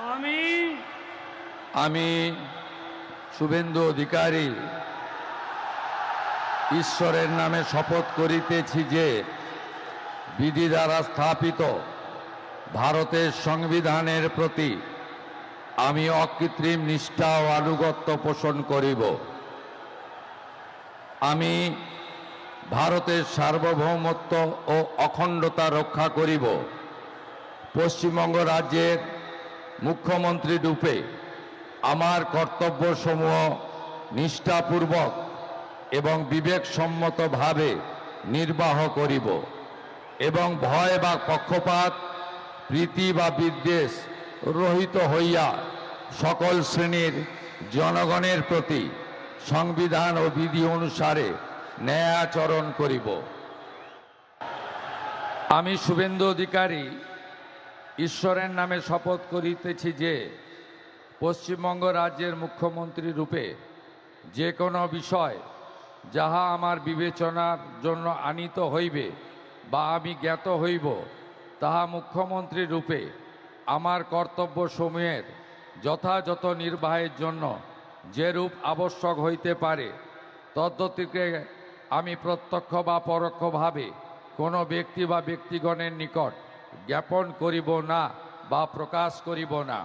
আমি আমি শুভেন্দু অধিকারী ঈশ্বরের নামে শপথ করিতেছি যে বিধি দ্বারা স্থাপিত ভারতের সংবিধানের প্রতি আমি অকৃত্রিম নিষ্ঠা ও আনুগত্য পোষণ করিব। আমি ভারতের সার্বভৌমত্ব ও অখণ্ডতা রক্ষা করিব। পশ্চিমবঙ্গ রাজ্যের মুখ্যমন্ত্রী রূপে আমার কর্তব্যসমূহ নিষ্ঠাপূর্বক এবং বিবেকসম্মতভাবে নির্বাহ করিব এবং ভয় বা পক্ষপাত, প্রীতি বা বিদ্বেষ রহিত হইয়া সকল শ্রেণীর জনগণের প্রতি সংবিধান ও বিধি অনুসারে ন্যায়াচরণ করিব। আমি শুভেন্দু অধিকারী ঈশ্বরের নামে শপথ করিতেছি যে পশ্চিমবঙ্গ রাজ্যের মুখ্যমন্ত্রী রূপে যে কোনো বিষয় যাহা আমার বিবেচনার জন্য আনীত হইবে বা আমি জ্ঞাত হইব, তাহা মুখ্যমন্ত্রী রূপে আমার কর্তব্যসমূহের যথাযথ নির্বাহের জন্য যেরূপ আবশ্যক হইতে পারে তদ্গতিকে আমি প্রত্যক্ষ বা পরোক্ষভাবে কোনো ব্যক্তি বা ব্যক্তিগণের নিকট জ্ঞাপন করিব না বা প্রকাশ করিব না।